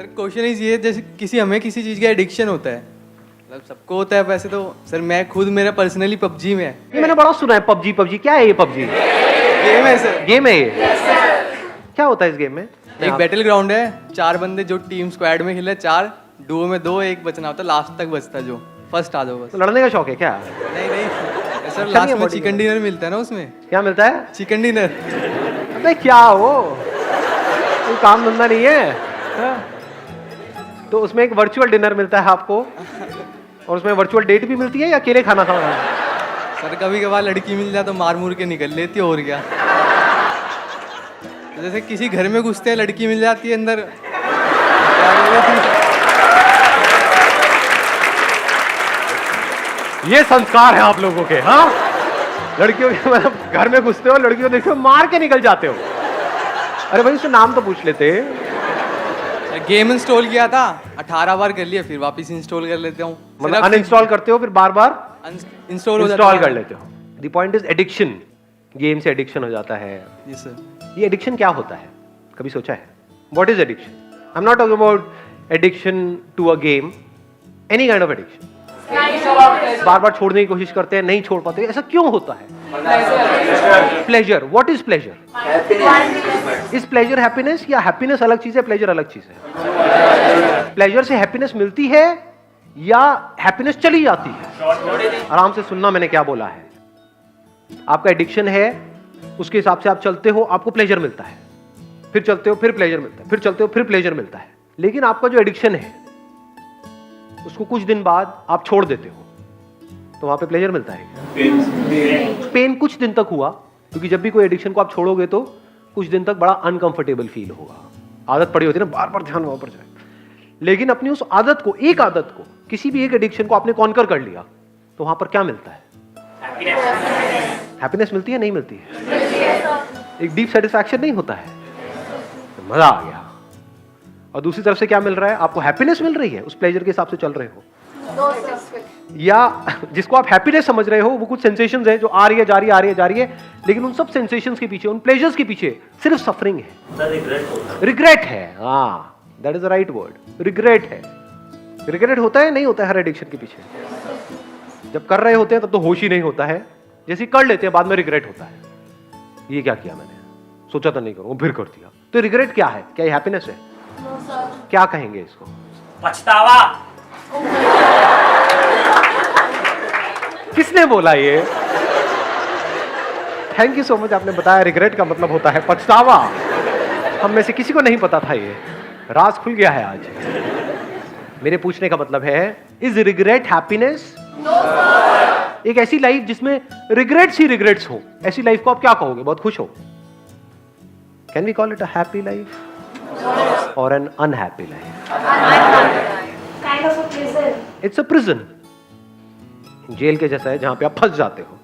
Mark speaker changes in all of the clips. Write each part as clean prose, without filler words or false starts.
Speaker 1: Sir question is ये, जैसे हमें किसी चीज़ का एडिक्शन होता है, मतलब सबको होता है वैसे तो। सर मैं खुद, मेरा पर्सनली पबजी में है।
Speaker 2: ये मैंने बड़ा सुना है, पबजी क्या है ये पबजी?
Speaker 1: गेम है सर।
Speaker 2: गेम है ये? क्या होता है इस गेम में?
Speaker 1: एक बैटल ग्राउंड है, 4 बंदे जो टीम स्क्वाड में खेले, 4 डुओ में 2, एक बचना होता है, लास्ट तक बचता है, जो फर्स्ट आ जाओ बस।
Speaker 2: तो लड़ने का शौक है क्या?
Speaker 1: नहीं सर,
Speaker 2: अच्छा
Speaker 1: लास्ट
Speaker 2: नहीं है
Speaker 1: में
Speaker 2: body
Speaker 1: चिकन डिनर मिलता है ना उसमें।
Speaker 2: क्या मिलता है?
Speaker 1: Chicken dinner.
Speaker 2: अबे क्या वो, कोई काम धंधा नहीं है? हाँ? तो उसमें एक वर्चुअल डिनर मिलता है आपको, और उसमें वर्चुअल डेट भी मिलती है या अकेले खाना खाना है?
Speaker 1: सर कभी कभार लड़की मिल जाए तो मार मुर के निकल लेती है, और क्या। तो जैसे किसी घर में घुसते हैं, लड़की मिल जाती है अंदर, क्या बोले थे?
Speaker 2: ये संस्कार है आप लोगों के। हाँ, लड़कियों के मतलब घर में घुसते हो, लड़कियों को देखते हो, मार के निकल जाते हो। अरे भाई उससे नाम तो पूछ लेते।
Speaker 1: गेम इंस्टॉल किया था, 18 बार कर लिया, फिर वापस इंस्टॉल कर लेता हूँ।
Speaker 2: मतलब अनइंस्टॉल करते हो फिर बार बार
Speaker 1: इंस्टॉल हो जाता है।
Speaker 2: इंस्टॉल कर लेते हो। The point is addiction. Game से एडिक्शन हो जाता है।
Speaker 1: जी सर।
Speaker 2: ये एडिक्शन क्या होता है, कभी सोचा है? What is addiction? I am not talking about addiction to a game, any kind of addiction. बार बार छोड़ने की कोशिश करते हैं, नहीं छोड़ पाते, ऐसा क्यों होता है? Pleasure. What is pleasure? Is pleasure happiness, या हैप्पीनेस अलग चीज है, प्लेजर अलग चीज है? प्लेजर से हैप्पीनेस मिलती है या हैप्पीनेस चली जाती है? आराम से सुनना मैंने क्या बोला है। आपका एडिक्शन है, उसके हिसाब से आप चलते हो, आपको प्लेजर मिलता है, फिर चलते हो फिर प्लेजर मिलता है, फिर चलते हो फिर प्लेजर मिलता है। लेकिन आपका जो एडिक्शन है उसको कुछ दिन बाद आप छोड़ देते हो, तो वहां पे प्लेजर मिलता है। पेन कुछ दिन तक हुआ, क्योंकि जब भी कोई एडिक्शन को आप छोड़ोगे तो कुछ दिन तक बड़ा अनकंफर्टेबल फील होगा। आदत पड़ी होती है ना, बार बार ध्यान वहां पर जाए। लेकिन अपनी उस आदत को, एक आदत को, किसी भी एक एडिक्शन को आपने कॉन्कर कर लिया, तो वहां पर क्या मिलता है? हैप्पीनेस मिलती है, नहीं मिलती है? एक डीप सेटिस्फैक्शन नहीं होता है? तो मजा आ गया। और दूसरी तरफ से क्या मिल रहा है? आपको हैप्पीनेस मिल रही है, उस प्लेजर के हिसाब से चल रहे हो, या जिसको आप हैप्पीनेस समझ रहे हो वो कुछ सेंसेशंस है जो आ रही है जा रही है, आ रही है जा रही है, लेकिन उन सब सेंसेशंस के पीछे, उन प्लेजर्स के पीछे सिर्फ सफरिंग है, रिग्रेट है। हाँ, that is the right word, regret है। रिग्रेट होता है, नहीं होता है हर एडिक्शन के पीछे? जब कर रहे होते हैं तब तो होश ही नहीं होता है, जैसे कर लेते हैं बाद में रिग्रेट होता है, ये क्या किया मैंने, सोचा था नहीं करूंगा, फिर कर दिया। तो रिग्रेट क्या है? क्या ये हैप्पीनेस है? क्या कहेंगे इसको?
Speaker 3: पछतावा।
Speaker 2: किसने बोला ये? थैंक यू सो मच, आपने बताया रिग्रेट का मतलब होता है पछतावा। हम में से किसी को नहीं पता था, ये राज खुल गया है आज। मेरे पूछने का मतलब है, इज रिग्रेट हैप्पीनेस? एक ऐसी लाइफ जिसमें रिग्रेट्स ही रिग्रेट्स हो, ऐसी लाइफ को आप क्या कहोगे? बहुत खुश हो? Can we call it a happy life और an unhappy life? It's a prison. जेल के जैसा है, जहां पे आप फंस जाते हो,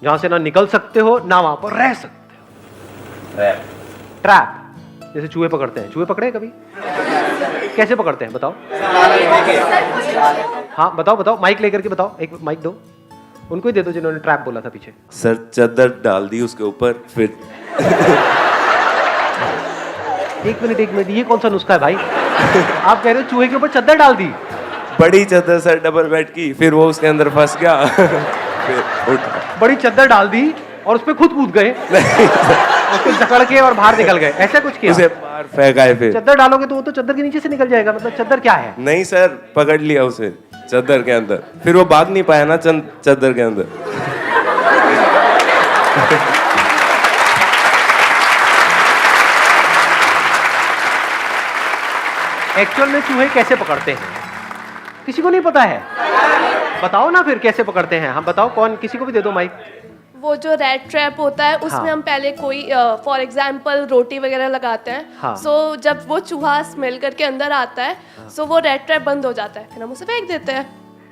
Speaker 2: जहां से ना निकल सकते हो ना वहां पर रह सकते हो। ट्रैप। जैसे चूहे पकड़ते हैं, चूहे पकड़े कभी? कैसे पकड़ते हैं बताओ? हाँ बताओ बताओ, माइक लेकर के बताओ, एक माइक दो उनको ही दे दो जिन्होंने ट्रैप बोला था पीछे।
Speaker 4: सर चादर डाल दी उसके ऊपर, फिर
Speaker 2: एक मिनट, ये कौन सा नुस्खा है भाई? आप कह रहे हो चूहे के ऊपर चादर डाल दी?
Speaker 4: बड़ी चादर सर, डबल बेड की, फिर वो उसके अंदर फंस गया। फिर उठा,
Speaker 2: बड़ी चादर डाल दी और उस पे खुद कूद गए, उसको जकड़ के और बाहर निकल गए, ऐसा कुछ किया?
Speaker 4: उसे बाहर फेंका। फिर
Speaker 2: चादर डालोगे तो वो तो चादर के नीचे से निकल जाएगा, मतलब चादर क्या है?
Speaker 4: नहीं सर, पकड़ लिया उसे चादर के अंदर, फिर वो भाग नहीं पाया ना चादर के अंदर।
Speaker 2: एक्चुअल में चूहे कैसे पकड़ते हैं किसी को नहीं पता है? बताओ ना फिर कैसे पकड़ते हैं। हम बताओ, कौन, किसी को भी दे दो माइक।
Speaker 5: वो जो रेड ट्रैप होता है उसमें
Speaker 2: हाँ।
Speaker 5: हम पहले कोई फॉर एग्जांपल रोटी वगैरह लगाते हैं।
Speaker 2: हाँ।
Speaker 5: सो जब वो चूहा स्मेल करके अंदर आता है, सो वो रेड ट्रैप बंद हो जाता है, फिर हम उसे फेंक देते हैं।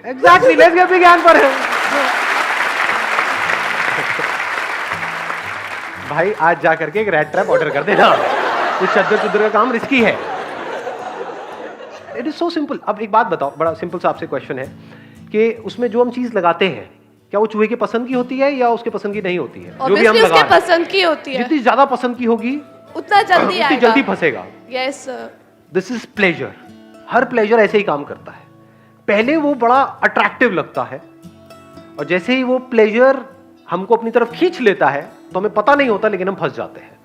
Speaker 2: एग्जैक्टली, लेट्स गेट विज्ञान पर। भाई आज जा करके एक रेड ट्रैप ऑर्डर कर देना, इस चद्दर का काम रिस्की है। It is so simple. अब एक बात बताओ, बड़ा सिंपल सा आपसे क्वेश्चन है कि उसमें जो हम चीज लगाते हैं, क्या वो चूहे के पसंद की होती है या उसके पसंद की नहीं होती है? जो भी हम
Speaker 5: Obviously
Speaker 2: लगा
Speaker 5: उसके पसंद की होती है।
Speaker 2: जितनी ज्यादा पसंद की होगी
Speaker 5: उतना जल्दी
Speaker 2: उतनी
Speaker 5: आएगा,
Speaker 2: जल्दी फंसेगा।
Speaker 5: यस।
Speaker 2: This is pleasure. हर प्लेजर ऐसे ही काम करता है, पहले वो बड़ा अट्रैक्टिव लगता है और जैसे ही वो प्लेजर हमको अपनी तरफ खींच लेता है तो हमें पता नहीं होता, लेकिन हम फंस जाते हैं।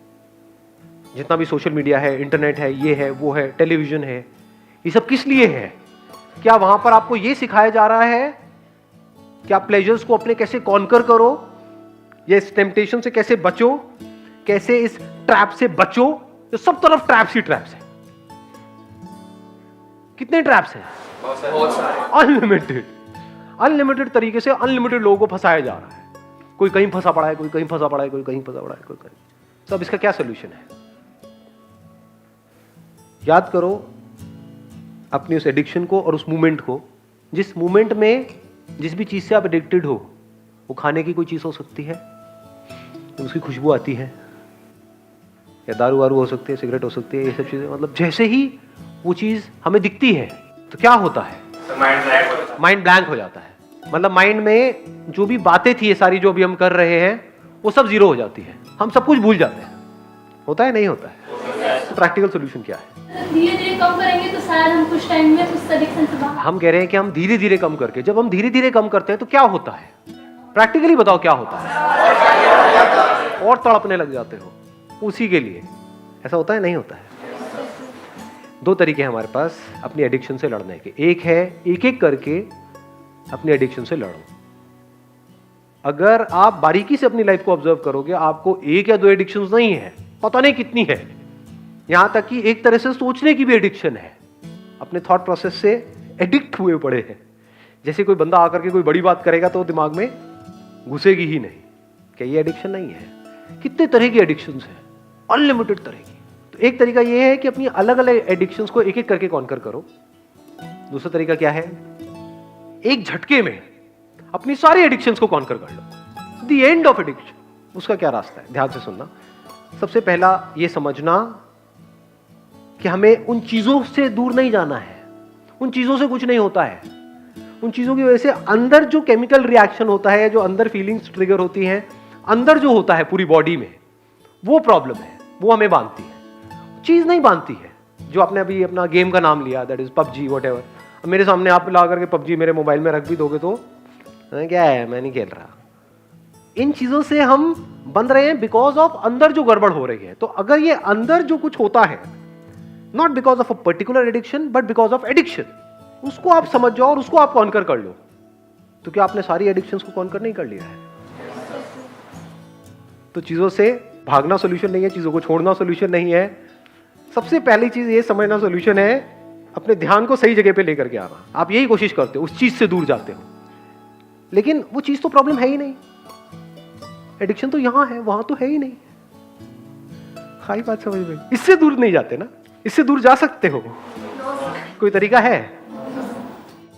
Speaker 2: जितना भी सोशल मीडिया है, इंटरनेट है, ये है, वो है, टेलीविजन है, ये सब किस लिए है? क्या वहां पर आपको ये सिखाया जा रहा है कि आप प्लेजर्स को अपने कैसे कॉन्कर करो, या इस टेम्पटेशन से कैसे बचो, कैसे इस ट्रैप से बचो? तो सब तरफ ट्रैप्स ही ट्रैप्स है। कितने ट्रैप्स हैं? अनलिमिटेड। अनलिमिटेड तरीके से अनलिमिटेड लोगों को फंसाया जा रहा है। कोई कहीं फंसा पड़ा है, कोई कहीं फंसा पड़ा है, कोई कहीं फंसा पड़ा है, कोई कहीं। तो अब इसका क्या सोल्यूशन है? याद करो अपनी उस एडिक्शन को और उस मूवमेंट को। जिस मूवमेंट में जिस भी चीज से आप एडिक्टेड हो, वो खाने की कोई चीज हो सकती है, उसकी खुशबू आती है, या दारू वारू हो सकती है, सिगरेट हो सकती है, ये सब चीजें। मतलब जैसे ही वो चीज हमें दिखती है तो क्या होता है? माइंड ब्लैंक हो जाता है। मतलब माइंड में जो भी बातें थी, ये सारी जो भी हम कर रहे हैं, वो सब जीरो हो जाती है। हम सब कुछ भूल जाते हैं। होता है नहीं होता है? तो प्रैक्टिकल सोल्यूशन क्या है?
Speaker 3: धीरे धीरे कम करेंगे तो शायद हम कुछ टाइम में उस एडिक्शन से बाहर।
Speaker 2: हम कह रहे हैं कि हम धीरे धीरे कम करके, जब हम धीरे धीरे कम करते हैं तो क्या होता है? प्रैक्टिकली बताओ क्या होता है? और तड़पने लग जाते हो उसी के लिए। ऐसा होता है नहीं होता है? दो तरीके हैं हमारे पास अपनी एडिक्शन से लड़ने के। एक है एक एक करके अपनी एडिक्शन से लड़ो। अगर आप बारीकी से अपनी लाइफ को ऑब्जर्व करोगे, आपको एक या दो एडिक्शंस नहीं है, पता नहीं कितनी है। यहां तक कि एक तरह से सोचने की भी एडिक्शन है। अपने थॉट प्रोसेस से एडिक्ट हुए पड़े हैं। जैसे कोई बंदा आकर के कोई बड़ी बात करेगा तो दिमाग में घुसेगी ही नहीं। क्या ये एडिक्शन नहीं है? कितने तरह की एडिक्शंस हैं, अनलिमिटेड तरह की। तो एक तरीका ये है कि अपनी अलग अलग एडिक्शंस को एक एक करके कॉन्कर करो। दूसरा तरीका क्या है? एक झटके में अपनी सारी एडिक्शंस को कॉन्कर कर लो। The end of addiction. उसका क्या रास्ता है? ध्यान से सुनना। सबसे पहला ये समझना कि हमें उन चीजों से दूर नहीं जाना है। उन चीजों से कुछ नहीं होता है। उन चीजों की वजह से अंदर जो केमिकल रिएक्शन होता है, जो अंदर फीलिंग्स ट्रिगर होती हैं, अंदर जो होता है पूरी बॉडी में, वो प्रॉब्लम है। वो हमें बांधती है, चीज नहीं बांधती है। जो आपने अभी अपना गेम का नाम लिया, दैट इज पबजी, व्हाटएवर। मेरे सामने आप ला करके पबजी मेरे मोबाइल में रख भी दोगे तो क्या है, मैं नहीं खेल रहा। इन चीजों से हम बंध रहे हैं बिकॉज ऑफ अंदर जो गड़बड़ हो रही है। तो अगर ये अंदर जो कुछ होता है, not because of a particular addiction but because of addiction, उसको आप समझ जाओ और उसको आप कॉन्कर कर लो। तो क्या आपने सारी एडिक्शंस को कॉन्कर नहीं कर लिया है? तो चीजों से भागना सॉल्यूशन नहीं है, चीजों को छोड़ना सॉल्यूशन नहीं है। सबसे पहली चीज ये समझना सॉल्यूशन है, अपने ध्यान को सही जगह पे लेकर के आना। आप यही कोशिश करते हो, उस चीज से दूर जाते हो, लेकिन वो चीज तो प्रॉब्लम है ही नहीं। एडिक्शन तो यहां है, वहां तो है ही नहीं। खाई बात समझ में? इससे दूर नहीं जाते ना, इससे दूर जा सकते हो। कोई तरीका है?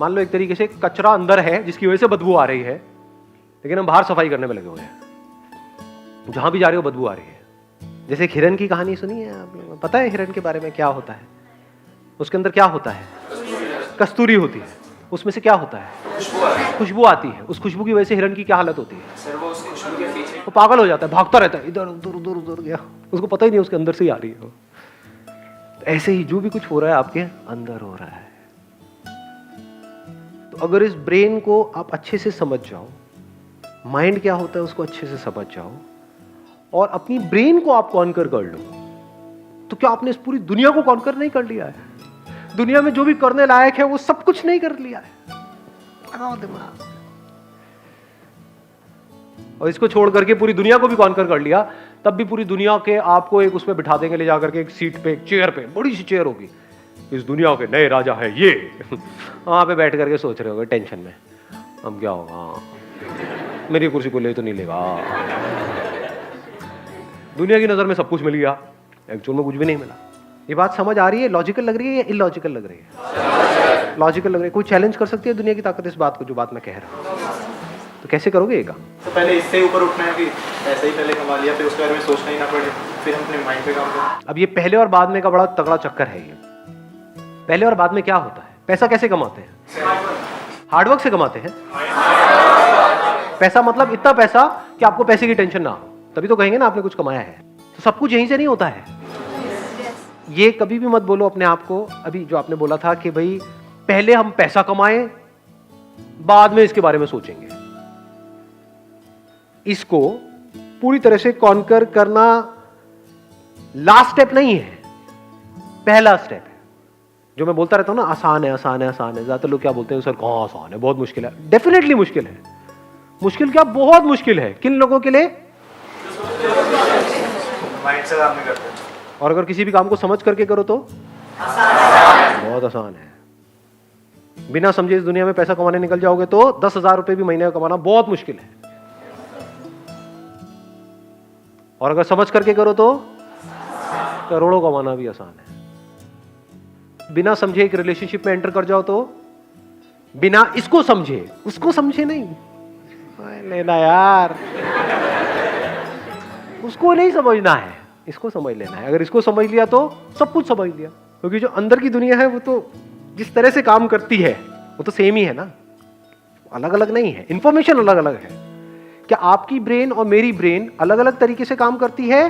Speaker 2: मान लो एक तरीके से कचरा अंदर है जिसकी वजह से बदबू आ रही है, लेकिन हम बाहर सफाई करने में लगे हुए हैं। जहां भी जा रहे हो बदबू आ रही है। जैसे एक हिरन की कहानी सुनी है आपने? पता है हिरन के बारे में क्या होता है? उसके अंदर क्या होता है? कस्तूरी होती है। उसमें से क्या होता है? खुशबू आती है। उस खुशबू की वजह से हिरन की क्या हालत होती है? वो पागल हो जाता है, भागता रहता है, इधर उधर उधर उधर गया, उसको पता ही नहीं उसके अंदर से ही आ रही है। ऐसे ही जो भी कुछ हो रहा है आपके अंदर हो रहा है। तो अगर इस ब्रेन को आप अच्छे से समझ जाओ, माइंड क्या होता है उसको अच्छे से समझ जाओ, और अपनी ब्रेन को आप कॉन्कर कर लो, तो क्या आपने इस पूरी दुनिया को कॉन्कर नहीं कर लिया है? दुनिया में जो भी करने लायक है वो सब कुछ नहीं कर लिया है। लगाओ दिमाग। और इसको छोड़ करके पूरी दुनिया को भी कॉन्कर कर लिया, तब भी पूरी दुनिया के आपको एक उसमें बिठा देंगे, ले जाकर के एक सीट पे, एक चेयर पे, बड़ी सी चेयर होगी, इस दुनिया के नए राजा है ये। वहां पे बैठ करके सोच रहे होगे टेंशन में, अब क्या होगा, मेरी कुर्सी को ले तो नहीं लेगा। दुनिया की नजर में सब कुछ मिल गया, एक्चुअल में कुछ भी नहीं मिला। ये बात समझ आ रही है? लॉजिकल लग रही है या इलॉजिकल लग रही है? लॉजिकल लग रही है। कोई चैलेंज कर सकती है दुनिया की ताकत इस बात को, जो बात मैं कह रहा हूं? तो कैसे करोगे ये काम?
Speaker 6: तो पहले इससे ऊपर उठना है कि ऐसे ही पहले कमा लिया, फिर उसके बारे में सोचना ही ना पड़े, फिर हम अपने माइंड पे काम करें।
Speaker 2: अब ये पहले और बाद में का बड़ा तगड़ा चक्कर है। ये पहले और बाद में क्या होता है? पैसा कैसे कमाते हैं? हार्डवर्क से कमाते हैं। पैसा मतलब इतना पैसा कि आपको पैसे की टेंशन ना हो, तभी तो कहेंगे ना आपने कुछ कमाया है। तो सब कुछ यहीं से नहीं होता है। ये कभी भी मत बोलो अपने आप को, अभी जो आपने बोला था कि भाई पहले हम पैसा कमाएं, बाद में इसके बारे में सोचेंगे। इसको पूरी तरह से कॉन्कर करना लास्ट स्टेप नहीं है, पहला स्टेप है। जो मैं बोलता रहता हूं ना, आसान है आसान है आसान है, ज्यादातर लोग क्या बोलते हैं, सर कहां आसान है, बहुत मुश्किल है। डेफिनेटली मुश्किल है। मुश्किल क्या, बहुत मुश्किल है। किन लोगों के लिए?
Speaker 6: माइंड से काम नहीं करते।
Speaker 2: और अगर किसी भी काम को समझ करके करो तो बहुत आसान है। बिना समझे इस दुनिया में पैसा कमाने निकल जाओगे तो 10,000 रुपए भी महीने का कमाना बहुत मुश्किल है। और अगर समझ करके करो तो करोड़ों कमाना भी आसान है। बिना समझे एक रिलेशनशिप में एंटर कर जाओ तो, बिना इसको समझे, उसको समझे नहीं लेना यार, उसको नहीं समझना है, इसको समझ लेना है। अगर इसको समझ लिया तो सब कुछ समझ लिया। क्योंकि जो अंदर की दुनिया है वो तो जिस तरह से काम करती है वो तो सेम ही है ना, अलग अलग नहीं है। इंफॉर्मेशन अलग अलग है। क्या आपकी ब्रेन और मेरी ब्रेन अलग अलग तरीके से काम करती है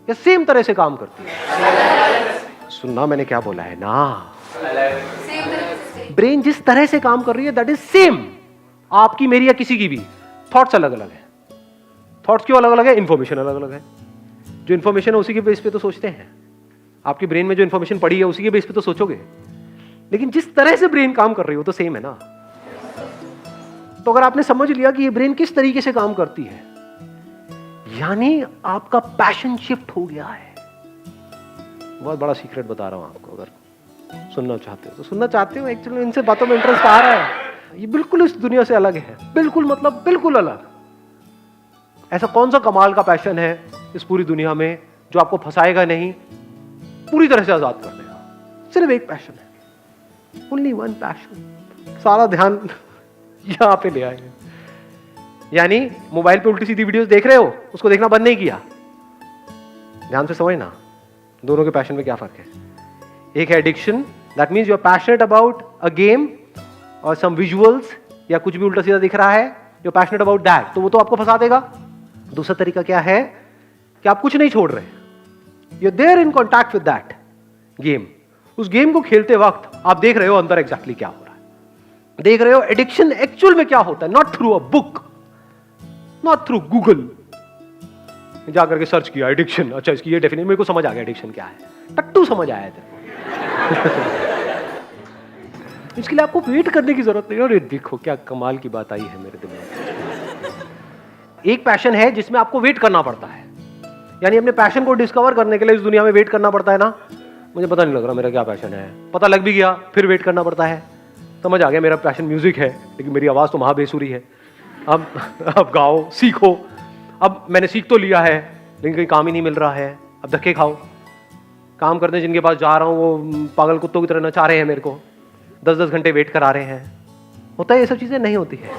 Speaker 2: या सेम तरह से काम करती है? सुनना मैंने क्या बोला है ना, ब्रेन जिस तरह से काम कर रही है दैट इज सेम, आपकी मेरी या किसी की भी। थॉट्स अलग अलग है। थॉट्स क्यों अलग अलग है? इंफॉर्मेशन अलग अलग है। जो इंफॉर्मेशन है उसी के बेस पे तो सोचते हैं। आपकी ब्रेन में जो इंफॉर्मेशन पड़ी है उसी के बेस पे तो सोचोगे, लेकिन जिस तरह से ब्रेन काम कर रही है वो तो सेम है ना। तो अगर आपने समझ लिया कि ये ब्रेन किस तरीके से काम करती है, यानी आपका पैशन शिफ्ट हो गया है। बहुत बड़ा सीक्रेट बता रहा हूं आपको, अगर सुनना चाहते हो तो सुनना चाहते हो। एक्चुअली इनसे बातों में इंटरेस्ट आ रहा है। ये बिल्कुल इस दुनिया से अलग है, बिल्कुल, मतलब बिल्कुल अलग। ऐसा कौन सा कमाल का पैशन है इस पूरी दुनिया में जो आपको फंसाएगा नहीं, पूरी तरह से आजाद कर देगा? सिर्फ एक पैशन है, ओनली वन पैशन। सारा ध्यान यहां पे ले आए। यानी मोबाइल पे उल्टी सीधी वीडियोस देख रहे हो, उसको देखना बंद नहीं किया। ध्यान से समझना दोनों के पैशन में क्या फर्क है। एक है addiction, that means you are passionate about a game और सम विजुअल्स, या कुछ भी उल्टा सीधा दिख रहा है, you are passionate about that, तो वो तो आपको फंसा देगा। दूसरा तरीका क्या है कि आप कुछ नहीं छोड़ रहे, you are there in contact with that game. उस गेम को खेलते वक्त आप देख रहे हो अंदर एग्जैक्टली क्या हो रहा है, देख रहे हो एडिक्शन एक्चुअल में क्या होता है। Not through a book, not through Google जाकर के सर्च किया एडिक्शन, अच्छा इसकी ये डेफिनेशन मेरे को समझ आ गया एडिक्शन क्या है, टट्टू समझ आया तेरे इसके लिए आपको वेट करने की जरूरत नहीं। अरे देखो क्या कमाल की बात आई है मेरे दिमाग में। एक पैशन है जिसमें आपको वेट करना पड़ता है, यानी अपने पैशन को डिस्कवर करने के लिए इस दुनिया में वेट करना पड़ता है ना। मुझे पता नहीं लग रहा मेरा क्या पैशन है, पता लग भी गया फिर वेट करना पड़ता है। समझ आ गया मेरा पैशन म्यूजिक है, लेकिन मेरी आवाज तो महाबेसुरी है। अब गाओ, सीखो। अब मैंने सीख तो लिया है लेकिन कहीं काम ही नहीं मिल रहा है, अब धक्के खाओ। काम करने जिनके पास जा रहा हूँ वो पागल कुत्तों की तरह नचा रहे हैं मेरे को, 10-10 घंटे वेट करा रहे हैं। होता है ये सब चीजें? नहीं होती है।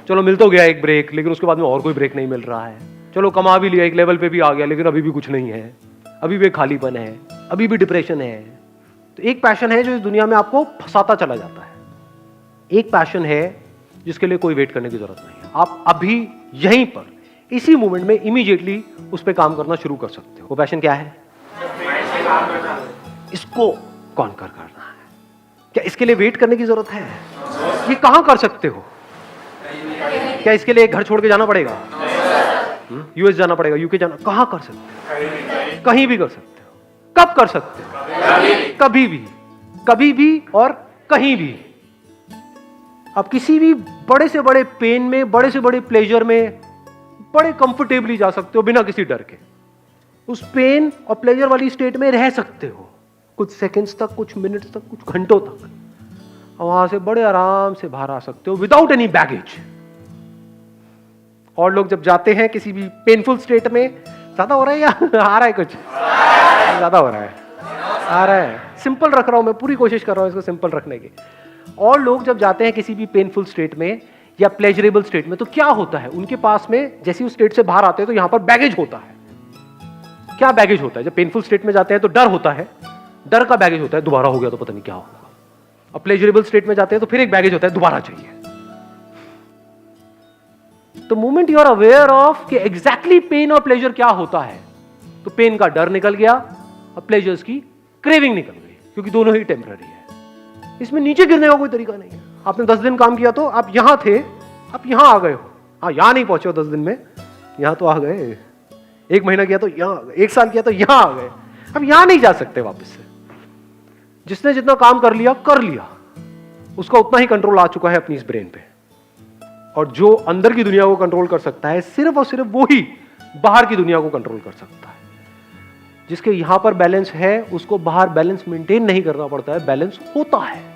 Speaker 2: चलो मिल तो गया एक ब्रेक, लेकिन उसके बाद में और कोई ब्रेक नहीं मिल रहा है। चलो कमा भी लिया, एक लेवल पे भी आ गया, लेकिन अभी भी कुछ नहीं है, अभी भी खालीपन है, अभी भी डिप्रेशन है। तो एक पैशन है जो इस दुनिया में आपको फंसाता चला जाता है। एक पैशन है जिसके लिए कोई वेट करने की जरूरत नहीं है। आप अभी यहीं पर इसी मोमेंट में इमीडिएटली उस पर काम करना शुरू कर सकते हो। वो पैशन क्या है? इसको कॉन्कर करना है। क्या इसके लिए वेट करने की जरूरत है? ये कहां कर सकते हो? क्या इसके लिए एक घर छोड़ के जाना पड़ेगा? यूएस जाना पड़ेगा, यूके जाना? कहां कर सकते हो? कहीं भी कर सकते हो। कब कर सकते हो? कभी भी, कभी भी और कहीं भी। आप किसी भी बड़े से बड़े पेन में, बड़े से बड़े प्लेजर में बड़े कंफर्टेबली जा सकते हो बिना किसी डर के। उस पेन और प्लेजर वाली स्टेट में रह सकते हो कुछ सेकंड्स तक, कुछ मिनट्स तक, कुछ घंटों तक, और वहां से बड़े आराम से बाहर आ सकते हो विदाउट एनी बैगेज। और लोग जब जाते हैं किसी भी पेनफुल स्टेट में, ज्यादा हो रहा है या आ रहा है? कुछ ज्यादा हो रहा है, आ रहा है। सिंपल रख रहा हूं मैं, पूरी कोशिश कर रहा हूं इसको सिंपल रखने की। और लोग जब जाते हैं किसी भी पेनफुल स्टेट में या प्लेजरेबल स्टेट में, तो क्या होता है उनके पास में? जैसे उस स्टेट से बाहर आते हैं तो यहां पर बैगेज होता है। क्या बैगेज होता है? जब पेनफुल स्टेट में जाते हैं तो डर होता है, डर का बैगेज होता है, दोबारा हो गया तो पता नहीं क्या होगा। अब प्लेजरेबल स्टेट में जाते हैं तो फिर एक बैगेज होता है, दोबारा चाहिए। तो moment you are aware of कि एग्जैक्टली पेन और प्लेजर क्या होता है, तो पेन का डर निकल गया और प्लेजर्स की क्रेविंग निकल गई, क्योंकि दोनों ही टेम्पररी है। इसमें नीचे गिरने का कोई तरीका नहीं है। आपने 10 दिन काम किया तो आप यहां थे, आप यहां आ गए हो। हाँ, यहां नहीं पहुंचे हो 10 दिन में, यहां तो आ गए। 1 महीना किया तो यहां आ गए, 1 साल किया तो यहां आ गए। अब यहां नहीं जा सकते वापस से। जिसने जितना काम कर लिया, उसका उतना ही कंट्रोल आ चुका है अपनी इस ब्रेन पे। और जो अंदर की दुनिया को कंट्रोल कर सकता है, सिर्फ और सिर्फ वो ही बाहर की दुनिया को कंट्रोल कर सकता है। जिसके यहां पर बैलेंस है, उसको बाहर बैलेंस मेंटेन नहीं करना पड़ता है, बैलेंस होता है।